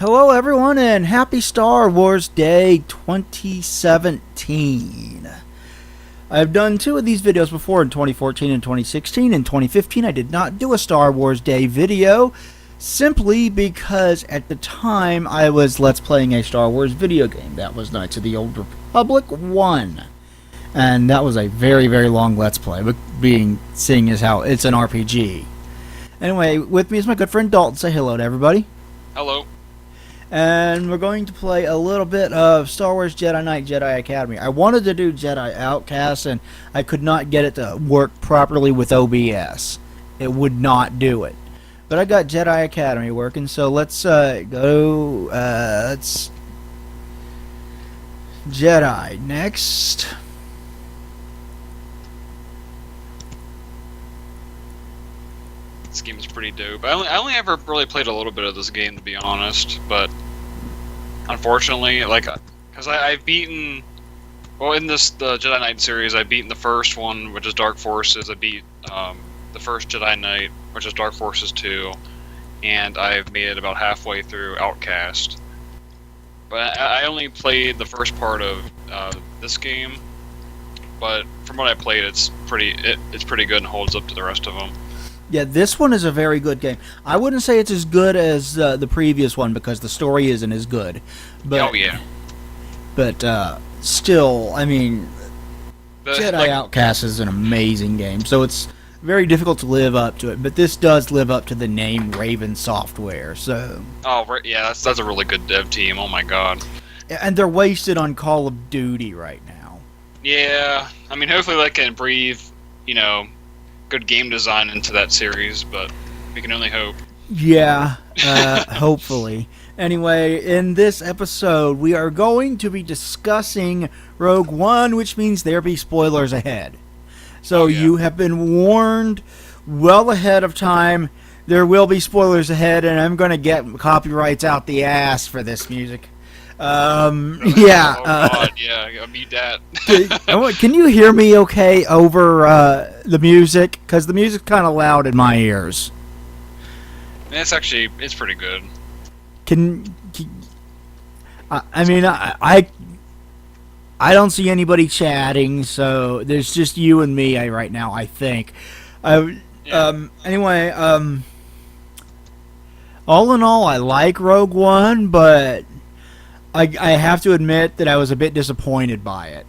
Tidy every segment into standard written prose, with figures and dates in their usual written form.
Hello, everyone, and happy Star Wars Day 2017. I've done two of these videos before in 2014 and 2016. In 2015, I did not do a Star Wars Day video simply because at the time I was Let's Playing a Star Wars video game. That was Knights of the Old Republic 1. And that was a very, very long Let's Play, but seeing as how it's an RPG. Anyway, with me is my good friend Dalton. Say hello to everybody. Hello. And we're going to play a little bit of Star Wars Jedi Knight Jedi Academy. I wanted to do Jedi Outcast, and I could not get it to work properly with OBS. It would not do it. But I got Jedi Academy working, so let's go. Let's Jedi next. This game is pretty dope. I only ever really played a little bit of this game, to be honest, but unfortunately, because I've beaten, well, in the Jedi Knight series, I've beaten the first one, which is Dark Forces. I beat the first Jedi Knight, which is Dark Forces 2, and I've made it about halfway through Outcast. But I only played the first part of this game, but from what I played, it's pretty good and holds up to the rest of them. Yeah, this one is a very good game. I wouldn't say it's as good as the previous one because the story isn't as good. But, oh, yeah. But still, I mean, Jedi Outcast is an amazing game. So it's very difficult to live up to it. But this does live up to the name Raven Software. So. Oh, yeah, that's a really good dev team. Oh, my God. And they're wasted on Call of Duty right now. Yeah. I mean, hopefully they can breathe, good game design into that series, but we can only hope. Yeah, hopefully. Anyway, in this episode, we are going to be discussing Rogue One, which means there be spoilers ahead. So you have been warned well ahead of time. There will be spoilers ahead, and I'm going to get copyrights out the ass for this music. Yeah. Oh, God, yeah, I need that. Can you hear me okay over the music? Because the music's kind of loud in my ears. It's pretty good. I don't see anybody chatting, so there's just you and me right now, I think. Anyway, all in all, I like Rogue One, but I have to admit that I was a bit disappointed by it.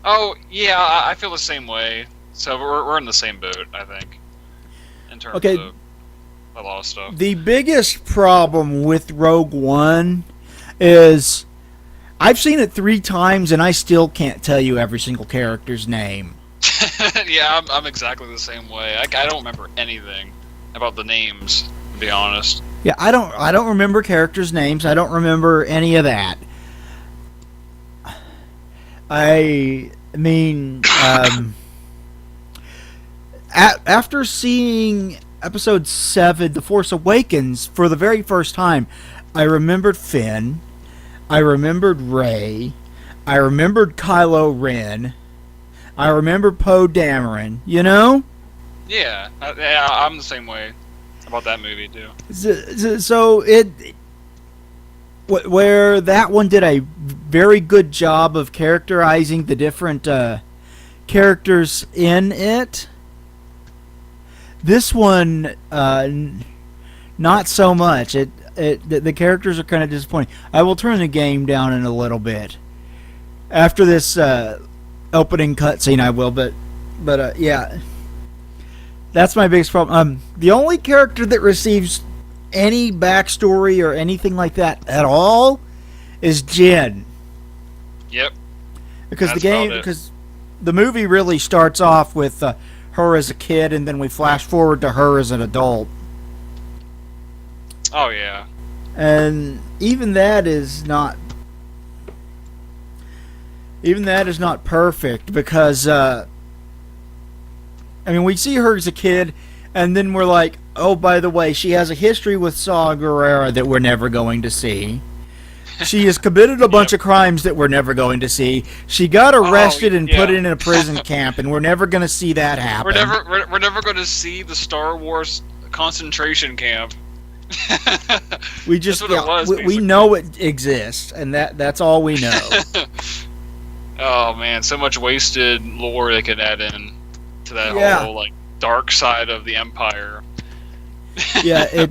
Oh, yeah, I feel the same way. So we're in the same boat, I think, in terms of a lot of stuff. The biggest problem with Rogue One is I've seen it 3 times and I still can't tell you every single character's name. Yeah, I'm exactly the same way. I don't remember anything about the names, to be honest. Yeah, I don't remember characters' names. I don't remember any of that. I mean, after seeing Episode 7, The Force Awakens, for the very first time, I remembered Finn, I remembered Rey, I remembered Kylo Ren, I remembered Poe Dameron, Yeah, I'm the same way about that movie too. So where that one did a very good job of characterizing the different characters in it. This one, not so much. The characters are kind of disappointing. I will turn the game down in a little bit after this opening cutscene. I will, but yeah. That's my biggest problem. The only character that receives any backstory or anything like that at all is Jyn. Yep. Because the movie really starts off with her as a kid, and then we flash forward to her as an adult. Oh yeah. And even that is not perfect because. We see her as a kid, and then we're like, oh, by the way, she has a history with Saw Gerrera that we're never going to see. She has committed a bunch of crimes that we're never going to see. She got arrested and put in a prison camp, and we're never going to see that happen. We're never going to see the Star Wars concentration camp. We just That's what it was, we basically. know it exists, and that's all we know. Oh man, so much wasted lore they could add in to that Yeah. whole like dark side of the Empire. Yeah, it.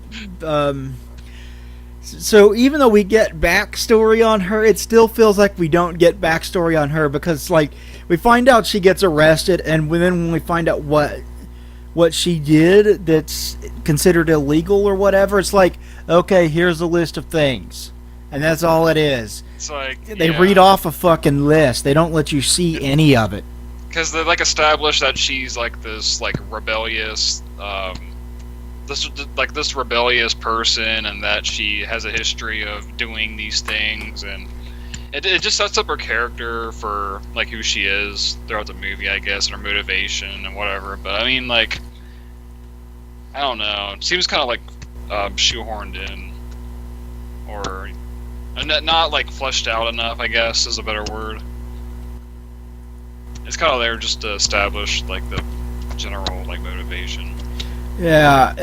So even though we get backstory on her, it still feels like we don't get backstory on her because, like, we find out she gets arrested, and then when we find out what she did that's considered illegal or whatever, it's like, okay, here's a list of things, and that's all it is. It's like They read off a fucking list. They don't let you see any of it. because they like establish that she's like this like rebellious, this rebellious person, and that she has a history of doing these things, and it just sets up her character for like who she is throughout the movie, I guess, and her motivation and whatever. But I mean, like, I don't know. It seems kind of like shoehorned in, or not like fleshed out enough, I guess is a better word. It's kind of there just to establish like the general like motivation. Yeah,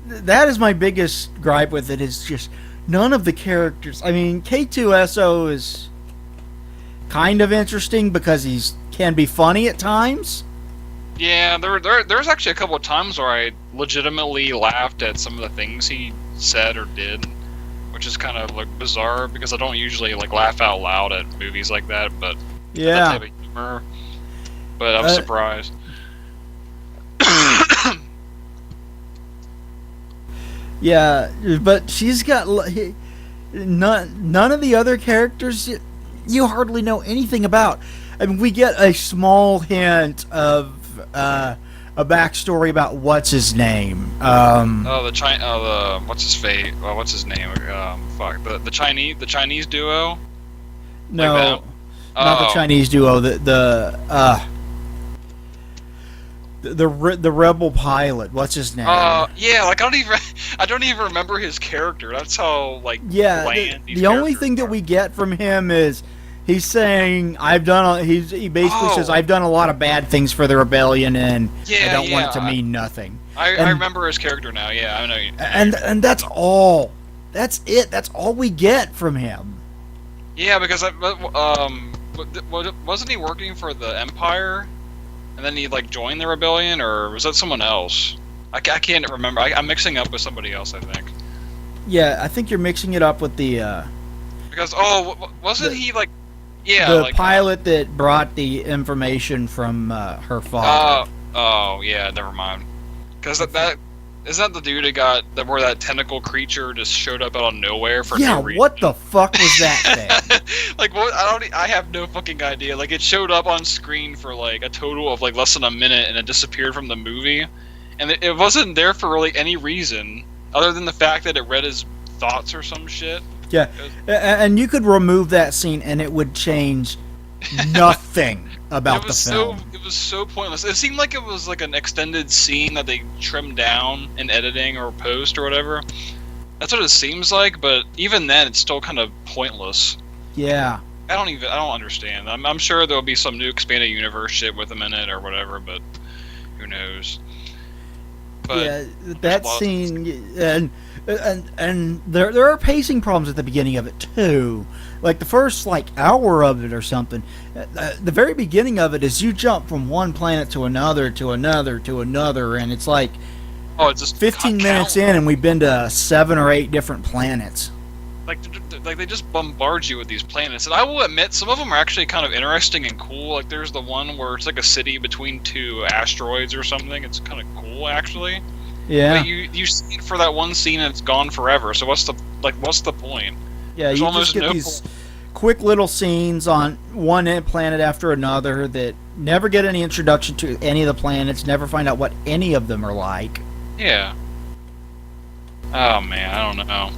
that is my biggest gripe with it. Is just none of the characters. I mean, K2SO is kind of interesting because he's can be funny at times. Yeah, there's actually a couple of times where I legitimately laughed at some of the things he said or did, which is kind of like bizarre because I don't usually like laugh out loud at movies like that, but Yeah. that type of humor. But I'm surprised. Yeah, but she's got none of the other characters you hardly know anything about. I mean, we get a small hint of a backstory about what's his name. What's his fate? What's his name? Fuck the Chinese duo. No, like that? not the Oh. Chinese duo. The rebel pilot. What's his name? Yeah, like I don't even remember his character. That's how like Yeah, bland these the only characters thing that are. we get from him is he's saying he basically says I've done a lot of bad things for the rebellion and I don't want it to mean nothing. I remember his character now. Yeah, I know. And that's all. That's it. That's all we get from him. Yeah, because wasn't he working for the Empire, and then he like joined the rebellion, or was that someone else? I can't remember. I'm mixing up with somebody else, I think. Yeah, I think you're mixing it up with the Because wasn't he like the like pilot that brought the information from her father. Oh yeah, never mind. Because that isn't that the dude where that tentacle creature just showed up out of nowhere for Yeah, no reason? what the fuck was that thing? Like what? I have no fucking idea. Like it showed up on screen for like a total of like less than a minute, and it disappeared from the movie, and it wasn't there for really any reason other than the fact that it read his thoughts or some shit. Yeah, and you could remove that scene and it would change nothing about the film. It was so pointless. It seemed like it was like an extended scene that they trimmed down in editing or post or whatever. That's what it seems like, but even then, it's still kind of pointless. Yeah. I don't understand. I'm sure there'll be some new expanded universe shit with him in it or whatever, but who knows? But yeah, that scene and there are pacing problems at the beginning of it too. Like the first hour of it or something. The very beginning of it is you jump from one planet to another to another to another, and it's like it's just 15 minutes in, and we've been to 7 or 8 different planets. Like they just bombard you with these planets, and I will admit some of them are actually kind of interesting and cool. Like there's the one where it's like a city between 2 asteroids or something. It's kind of cool actually. Yeah. But you see it for that one scene and it's gone forever. So what's the point? Yeah, There's you almost just get no these quick little scenes on one planet after another that never get any introduction to any of the planets, never find out what any of them are like. Yeah. Oh man, I don't know.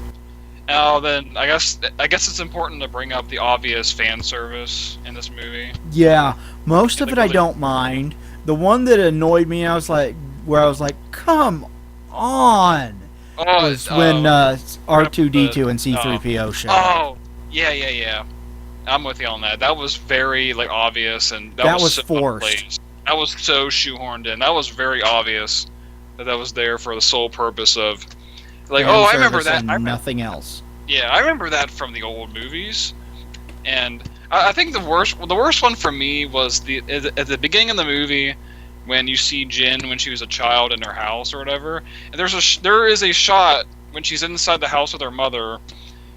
Oh, then I guess it's important to bring up the obvious fan service in this movie. Yeah, most of Like, it I really- don't mind. The one that annoyed me, I was like, come on, was when R2-D2 and C-3PO showed up. Oh, yeah. I'm with you on that. That was very obvious, and That was so forced. outplaced. That was so shoehorned in. That was very obvious that was there for the sole purpose of Like, fan oh, I service remember that. and nothing else. Yeah, I remember that from the old movies, and I think the worst one for me was at the beginning of the movie when you see Jin when she was a child in her house or whatever, and there is a shot when she's inside the house with her mother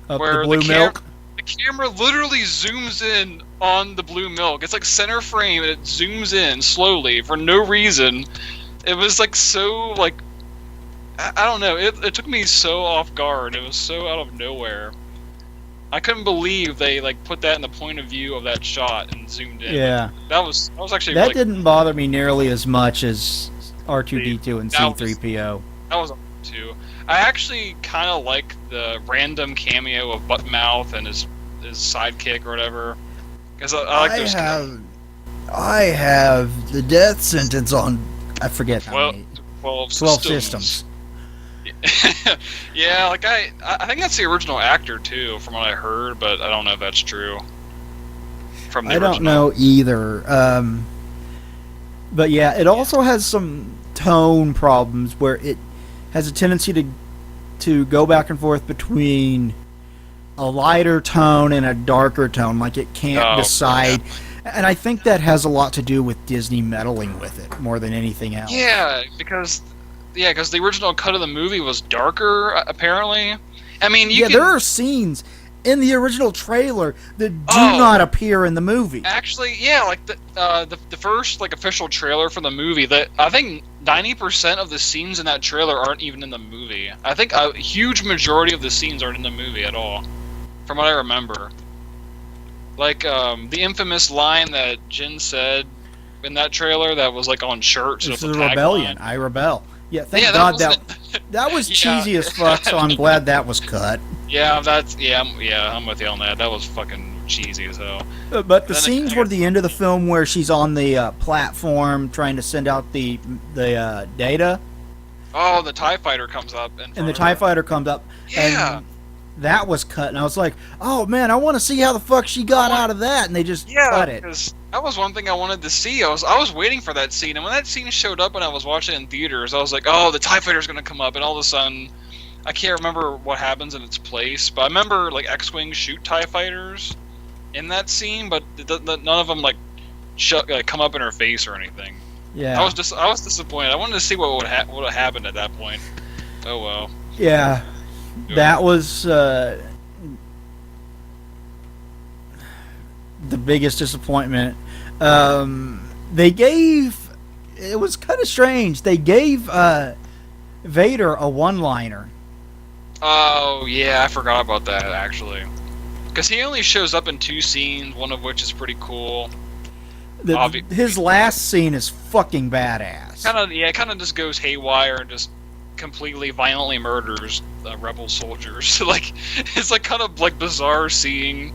where the blue milk. The camera literally zooms in on the blue milk. It's like center frame, and it zooms in slowly for no reason. It was like so like I don't know. It took me so off guard. It was so out of nowhere. I couldn't believe they like put that in the point of view of that shot and zoomed in. Yeah, that was actually that didn't bother me nearly as much as R2D2 and C3PO. That was too. I actually kind of like the random cameo of Buttmouth and his sidekick or whatever. Because I like those. I have the death sentence on. I forget how many. 12 systems. Yeah, like I think that's the original actor too, from what I heard, but I don't know if that's true. From the original. Don't know either. But yeah, it also has some tone problems where it has a tendency to go back and forth between a lighter tone and a darker tone, like it can't decide. Yeah. And I think that has a lot to do with Disney meddling with it more than anything else. Yeah, because the original cut of the movie was darker, apparently. I mean, there are scenes in the original trailer that do not appear in the movie. Actually, yeah, like the first like official trailer for the movie, that I think 90% of the scenes in that trailer aren't even in the movie. I think a huge majority of the scenes aren't in the movie at all, from what I remember. Like the infamous line that Jin said in that trailer that was like on shirts. It's the rebellion. I rebel. Yeah, thank God that was cheesy as fuck. So I'm glad that was cut. Yeah, I'm with you on that. That was fucking cheesy as hell. But the scenes toward the end of the film where she's on the platform trying to send out the data. Oh, the TIE fighter comes up. And the TIE fighter comes up. Yeah. And that was cut, and I was like, "Oh man, I want to see how the fuck she got out of that." And they just cut it. Because that was one thing I wanted to see. I was waiting for that scene, and when that scene showed up when I was watching it in theaters, I was like, "Oh, the TIE fighter's gonna come up," and all of a sudden, I can't remember what happens in its place, but I remember like X-wings shoot TIE fighters in that scene, but none of them like come up in her face or anything. Yeah, I was disappointed. I wanted to see what would have happened at that point. Oh well. Yeah. That was the biggest disappointment. It was kind of strange. They gave Vader a one-liner. Oh, yeah, I forgot about that, actually. Because he only shows up in 2 scenes, one of which is pretty cool. His last scene is fucking badass. Kind of just goes haywire and just completely violently murders rebel soldiers. Like, it's like kind of like bizarre seeing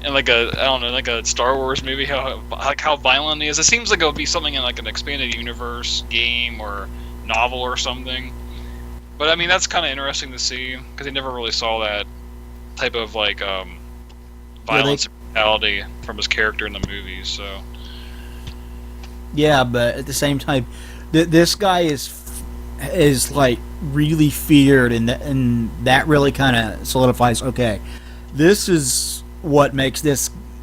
in like a Star Wars movie how violent he is. It seems like it'll be something in like an expanded universe game or novel or something. But I mean, that's kind of interesting to see because I never really saw that type of like violence and brutality from his character in the movies. So yeah, but at the same time, this guy is like really feared, and that really kind of solidifies. Okay, this is what makes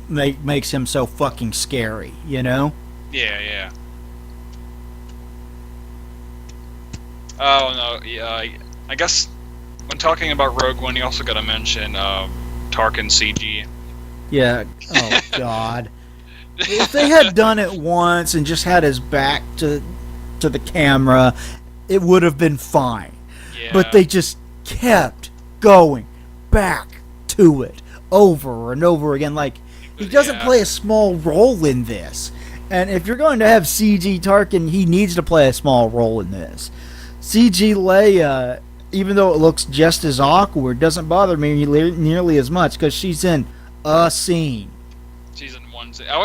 makes him so fucking scary, you know? Yeah. Oh no, yeah. I guess when talking about Rogue One, you also got to mention Tarkin CG. Yeah. Oh God. If they had done it once and just had his back to the camera, it would have been fine. Yeah. But they just kept going back to it over and over again. Like, he doesn't play a small role in this. And if you're going to have CG Tarkin, he needs to play a small role in this. CG Leia, even though it looks just as awkward, doesn't bother me nearly as much because she's in a scene. She's in one scene. I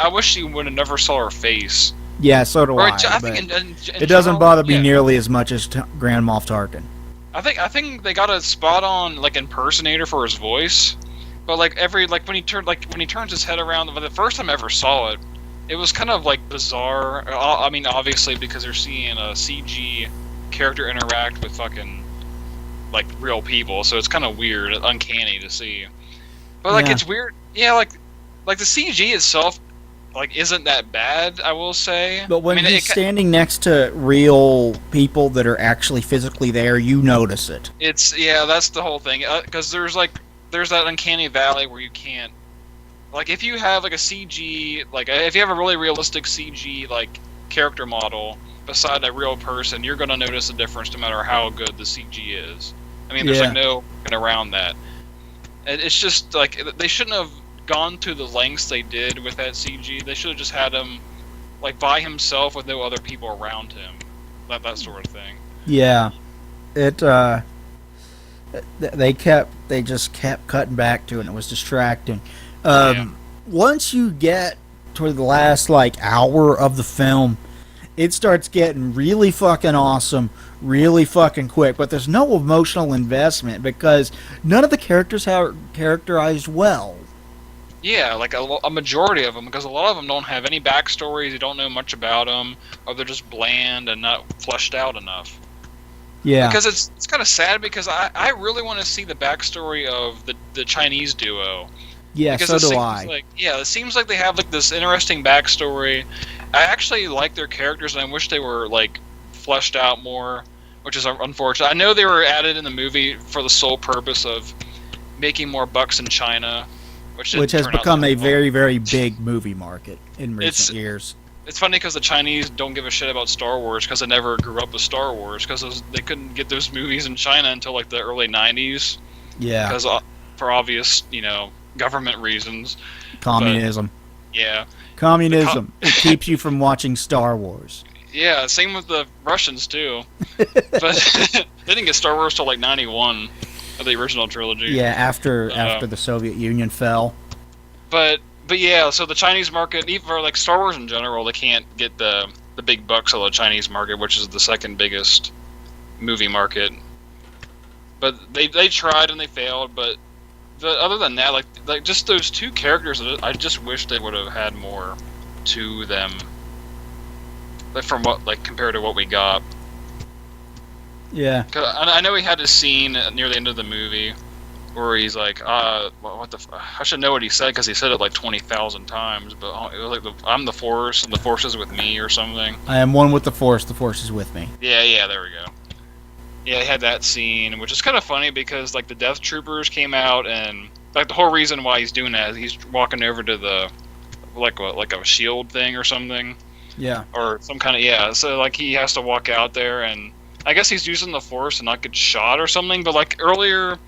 wish she would have never saw her face. Yeah, so do I. Think it doesn't bother me nearly as much as Grand Moff Tarkin. I think they got a spot on like impersonator for his voice, but like when he turns his head around, the first time I ever saw it, it was kind of like bizarre. I mean, obviously because they're seeing a CG character interact with fucking like real people, so it's kind of weird, uncanny to see. But like Yeah. it's weird, yeah. Like the CG itself, like isn't that bad, I will say. But when I mean, he's standing next to real people that are actually physically there, you notice it. it's that's the whole thing. Because there's that uncanny valley where you can't, like, if you have like a CG, like if you have a really realistic CG like character model beside a real person, you're gonna notice a difference no matter how good the CG is. I mean, there's Yeah. like no getting around that. It's just like they shouldn't have gone to the lengths they did with that CG. They should have just had him like by himself with no other people around him, that sort of thing. Yeah. It they just kept cutting back to it, and it was distracting. Yeah. Once you get toward the last like hour of the film, it starts getting really fucking awesome, really fucking quick, but there's no emotional investment because none of the characters are characterized well. Yeah, like a majority of them, because a lot of them don't have any backstories. You don't know much about them, or they're just bland and not fleshed out enough. Yeah. Because it's kind of sad, because I really want to see the backstory of the Chinese duo. Yeah, Because so it do seems I. like, it seems like they have like this interesting backstory. I actually like their characters, and I wish they were like fleshed out more, which is unfortunate. I know they were added in the movie for the sole purpose of making more bucks in China, which Which has turned out become too a well. very, very big movie market in recent years. It's funny because the Chinese don't give a shit about Star Wars because they never grew up with Star Wars, because they couldn't get those movies in China until like the early 90s, Yeah. because for obvious, government reasons. Communism. Yeah. Communism. It keeps you from watching Star Wars. Yeah, same with the Russians too. But they didn't get Star Wars till like 91 of the original trilogy. Yeah, after the Soviet Union fell. But yeah, so the Chinese market, even for like Star Wars in general, they can't get the big bucks of the Chinese market, which is the second biggest movie market. But they tried and they failed. But other than that, like just those two characters, I just wish they would have had more to them. Like compared to what we got. Yeah. 'Cause I know he had a scene near the end of the movie where he's like, what the I should know what he said, because he said it like 20,000 times, but it was like, I'm the Force, and the Force is with me, or something. I am one with the Force is with me. Yeah, there we go. Yeah, he had that scene, which is kind of funny, because like the Death Troopers came out, and like the whole reason why he's doing that is he's walking over to the, like a shield thing or something. Yeah. Or some kind of, so like he has to walk out there, and I guess he's using the Force and not get shot or something, but like earlier,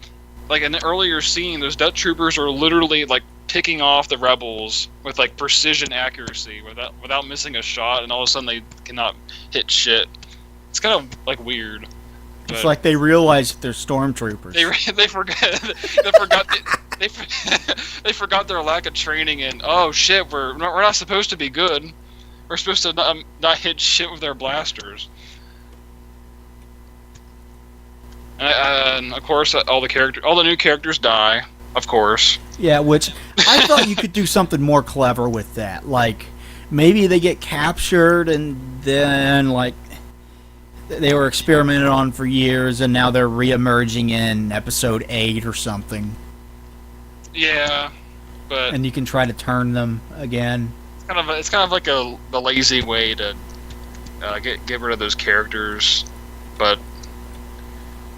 like in the earlier scene, those Death Troopers are literally like picking off the rebels with like precision accuracy without missing a shot, and all of a sudden they cannot hit shit. It's kind of like weird. It's like they realize that they're stormtroopers. They forgot their lack of training, and oh shit, we're not supposed to be good. We're supposed to not hit shit with their blasters. And of course, all the new characters die. Of course. Yeah, which I thought you could do something more clever with that. Like maybe they get captured and then like they were experimented on for years, and now they're re-emerging in episode 8 or something. Yeah, but and you can try to turn them again. It's kind of like the lazy way to get rid of those characters, but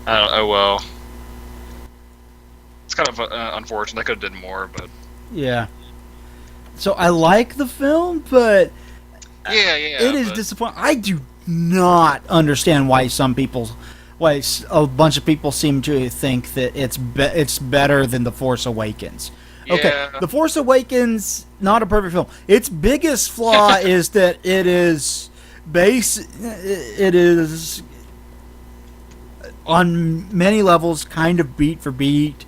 I don't. Oh well, it's kind of unfortunate. I could have did more, but yeah. So I like the film, but it is but disappointing. I do not understand why a bunch of people seem to think that it's better than The Force Awakens. Okay, Yeah. The Force Awakens, not a perfect film. Its biggest flaw is that it is on many levels kind of beat for beat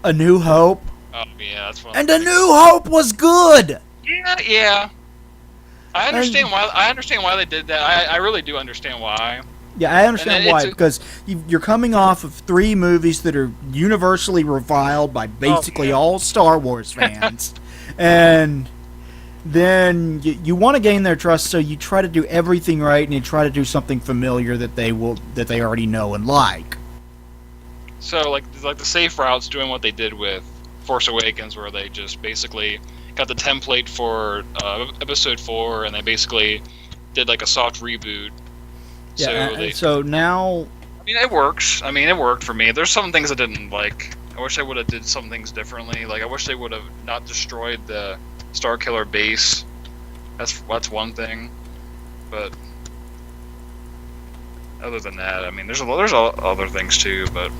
A New Hope, Oh yeah, that's what. and A New Hope was good. Yeah. I understand why. I understand why they did that. I really do understand why. Yeah, I understand And why, because you're coming off of 3 movies that are universally reviled by basically all Star Wars fans, and then you want to gain their trust, so you try to do everything right, and you try to do something familiar that they already know and like. So like the safe routes doing what they did with Force Awakens, where they just basically got the template for Episode 4, and they basically did like a soft reboot. Yeah. So now, I mean, it works. I mean, it worked for me. There's some things I didn't like. I wish they would have did some things differently. Like I wish they would have not destroyed the Starkiller base. That's one thing. But other than that, I mean, there's other things too. But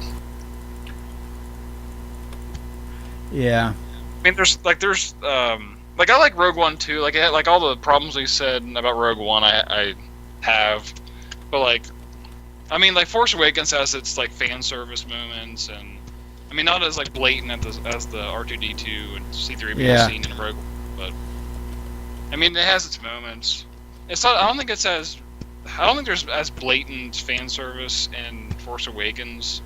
yeah. I mean, there's I like Rogue One too. Like all the problems we said about Rogue One, I have, but like, I mean, like Force Awakens has its like fan service moments, and I mean, not as like blatant as the R2D2 and C3PO scene in Rogue One, but I mean, it has its moments. It's not. I don't think there's as blatant fan service in Force Awakens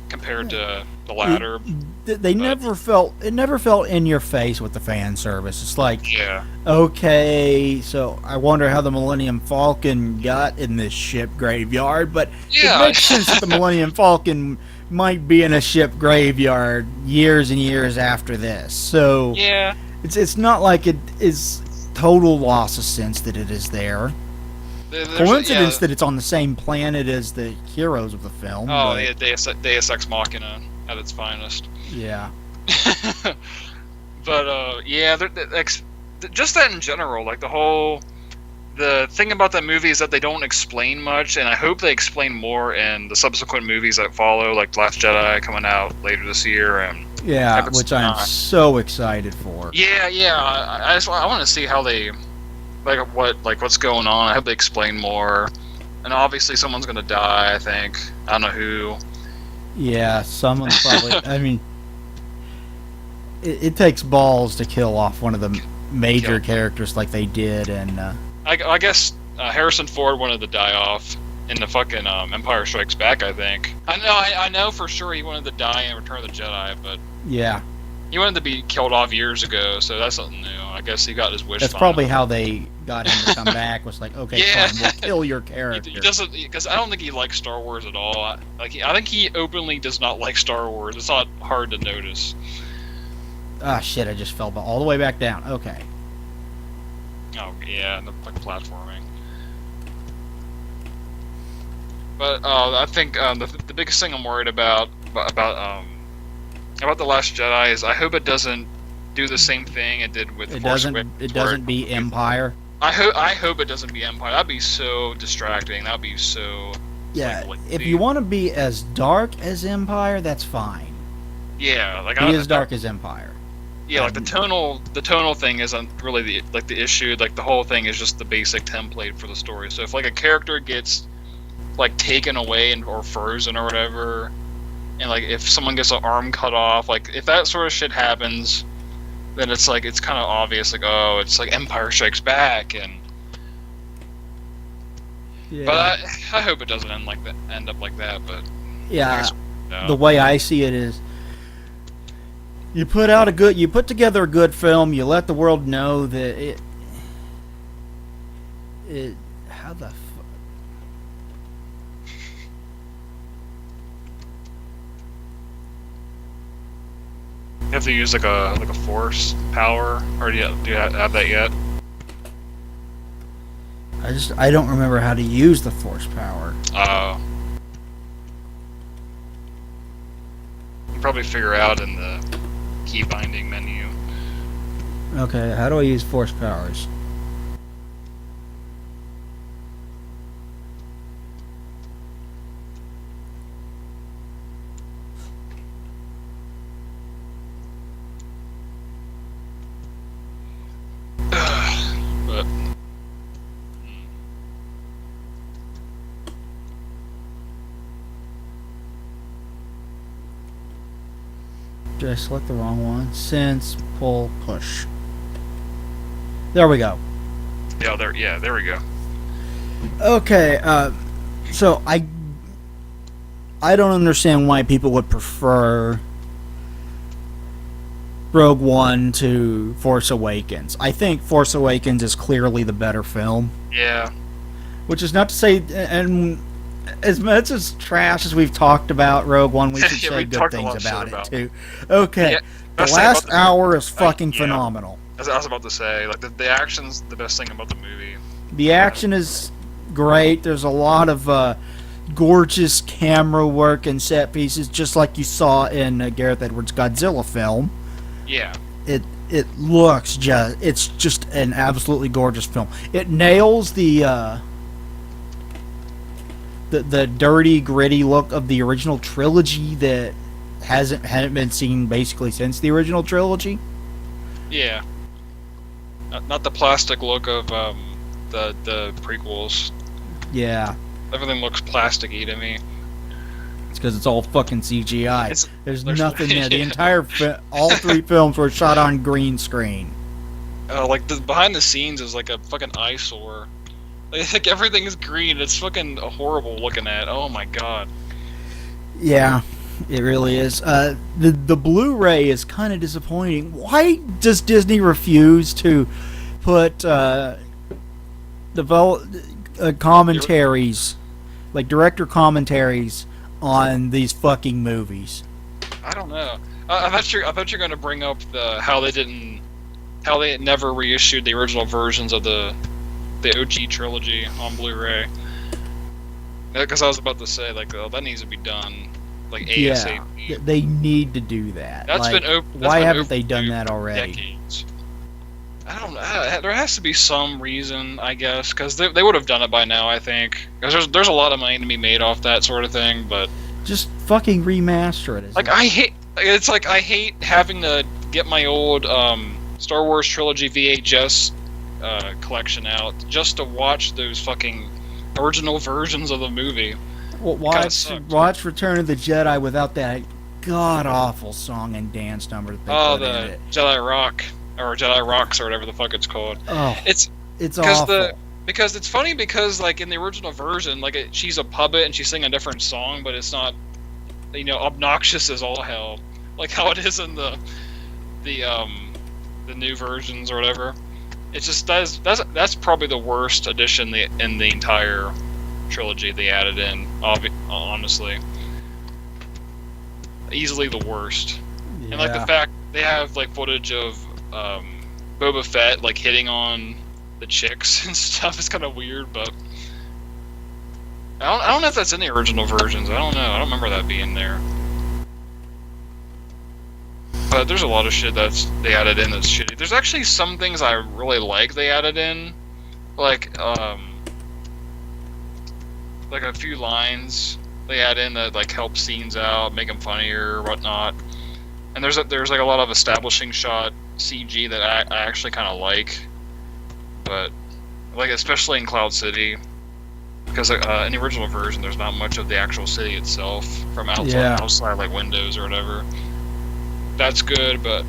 compared to the latter. It never felt in your face with the fan service. It's like, yeah, okay, so I wonder how the Millennium Falcon got in this ship graveyard, but yeah. It makes sense that the Millennium Falcon might be in a ship graveyard years and years after this. So yeah, it's not like it is total loss of sense that it is there. Coincidence that it's on the same planet as the heroes of the film. Oh, yeah, Deus Ex Machina at its finest. Yeah. But yeah, just that in general, like the thing about that movie is that they don't explain much, and I hope they explain more in the subsequent movies that follow, like Last Jedi coming out later this year, and yeah, which I'm so excited for. Yeah, I want to see how they what's going on. I hope they explain more, and obviously someone's gonna die. I think I don't know who. Yeah, someone's probably. I mean, it takes balls to kill off one of the major characters like they did, and I guess Harrison Ford wanted to die off in the fucking Empire Strikes Back. I think I know for sure he wanted to die in Return of the Jedi, but yeah, he wanted to be killed off years ago, so that's something new. I guess he got his wish. That's probably how they got him to come back. Was like, okay, fine, we'll kill your character. He doesn't, because I don't think he likes Star Wars at all. I think he openly does not like Star Wars. It's not hard to notice. Ah, shit! I just fell all the way back down. Okay. Oh yeah, like platforming. But I think the biggest thing I'm worried about The Last Jedi is I hope it doesn't do the same thing it did with Force Awakens. It doesn't be Empire. I hope it doesn't be Empire. That'd be so distracting. That'd be so. Yeah, if you want to be as dark as Empire, that's fine. Yeah, like be as dark as Empire. Yeah, like the tonal thing isn't really the issue. Like the whole thing is just the basic template for the story. So if like a character gets like taken away or frozen or whatever, and like if someone gets an arm cut off, like if that sort of shit happens, then it's like it's kind of obvious. Like it's like Empire Strikes Back, and yeah. But I hope it doesn't end up like that. But yeah, the way I see it is. You put together a good film. You let the world know that how the fuck? You have to use like a force power, or do you have that yet? I don't remember how to use the force power. You can probably figure out in the key binding menu. Okay, how do I use force powers? But Did I select the wrong one? Sense, pull, push. There we go. Yeah, there we go. Okay, so I don't understand why people would prefer Rogue One to Force Awakens. I think Force Awakens is clearly the better film. Yeah. Which is not to say, and as much as trash as we've talked about Rogue One, we should Yeah, say we good talked a things lot of shit about it about too. Okay, Yeah, the best thing last about the hour is movie- fucking yeah. phenomenal. As I was about to say, like the action's the best thing about the movie. The action is great. There's a lot of gorgeous camera work and set pieces, just like you saw in Gareth Edwards' Godzilla film. Yeah. It looks it's just an absolutely gorgeous film. It nails the dirty, gritty look of the original trilogy that hadn't been seen basically since the original trilogy. Yeah. Not the plastic look of the prequels. Yeah, Everything looks plasticky to me. it's because it's all fucking CGI. There's there's- nothing there. The yeah. entire all three films were shot on green screen. Like the behind the scenes is like a fucking eyesore. Like everything is green. It's fucking horrible looking at. Oh my god. Yeah, it really is. The Blu-ray is kind of disappointing. Why does Disney refuse to put commentaries, like director commentaries, on these fucking movies? I don't know. I thought you're gonna bring up how they never reissued the original versions of the OG trilogy on Blu-ray. Because I was about to say like that needs to be done like ASAP. Yeah, they need to do that. That's Like, been why haven't they done that already? Decades. I don't know. There has to be some reason, I guess, because they would have done it by now. I think because there's a lot of money to be made off that sort of thing. But Just fucking remaster it. like I hate having to get my old Star Wars trilogy VHS collection out just to watch those fucking original versions of the movie. Well, watch Return of the Jedi without that god awful song and dance number that they put in The it. Jedi Rock or Jedi Rocks or whatever the fuck it's called. Oh, It's awful. because it's funny because like in the original version, like she's a puppet and she's singing a different song, but it's not, obnoxious as all hell, like how it is in the new versions or whatever. It's just that's probably the worst addition in the entire trilogy they added in. Honestly, easily the worst. Yeah. And like the fact they have like footage of Boba Fett like hitting on the chicks and stuff is kind of weird, but I don't know if that's in the original versions. I don't know. I don't remember that being there. But there's a lot of shit they added in that's shitty. There's actually some things I really like they added in, like a few lines they add in that like help scenes out, make them funnier or whatnot. And there's like a lot of establishing shot CG that I actually kind of like, but like especially in Cloud City, because in the original version there's not much of the actual city itself from outside like windows or whatever. That's good, but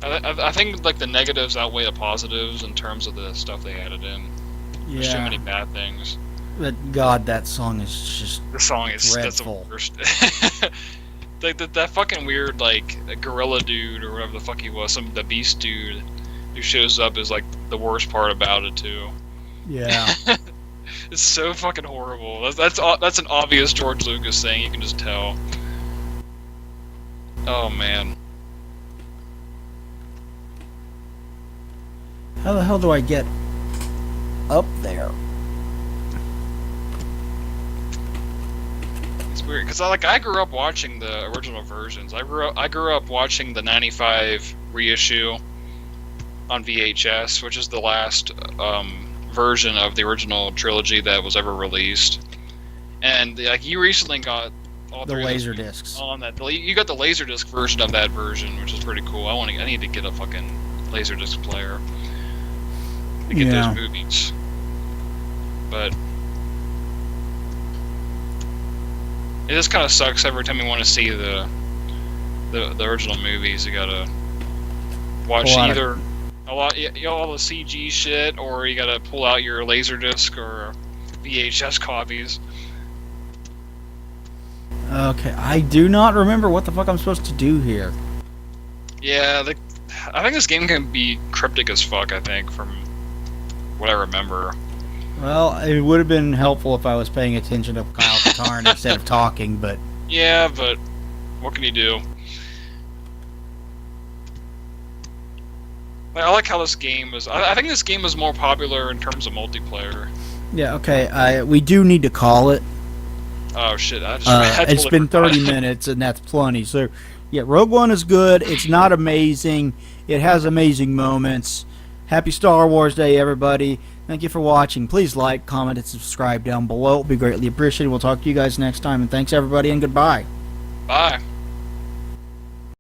I think like the negatives outweigh the positives in terms of the stuff they added in. There's too many bad things. But God, that song is just The song is dreadful. That's the worst. Like that fucking weird like gorilla dude or whatever the fuck he was, the beast dude who shows up is like the worst part about it too. Yeah. It's so fucking horrible. That's an obvious George Lucas thing. You can just tell. Oh man. How the hell do I get up there? It's weird because I grew up watching the original versions. I grew up watching the '95 reissue on VHS, which is the last version of the original trilogy that was ever released. And like you recently got all The three of those laser discs. on that. You got the laserdisc version of that version, which is pretty cool. I need to get a fucking laserdisc player to get those movies. But it just kind of sucks every time you want to see the original movies. You gotta watch either all the CG shit, or you gotta pull out your laserdisc or VHS copies. Okay, I do not remember what the fuck I'm supposed to do here. Yeah, I think this game can be cryptic as fuck. I think from what I remember. Well, it would have been helpful if I was paying attention to Kyle's turn instead of talking, but Yeah, but what can you do? I like how this game is. I think this game is more popular in terms of multiplayer. yeah, okay. We do need to call it. Oh shit! I It's totally been forgot. 30 minutes, and that's plenty. So, yeah, Rogue One is good. It's not amazing. It has amazing moments. Happy Star Wars Day, everybody. Thank you for watching. Please like, comment, and subscribe down below. It will be greatly appreciated. We'll talk to you guys next time. And thanks, everybody, and goodbye. Bye.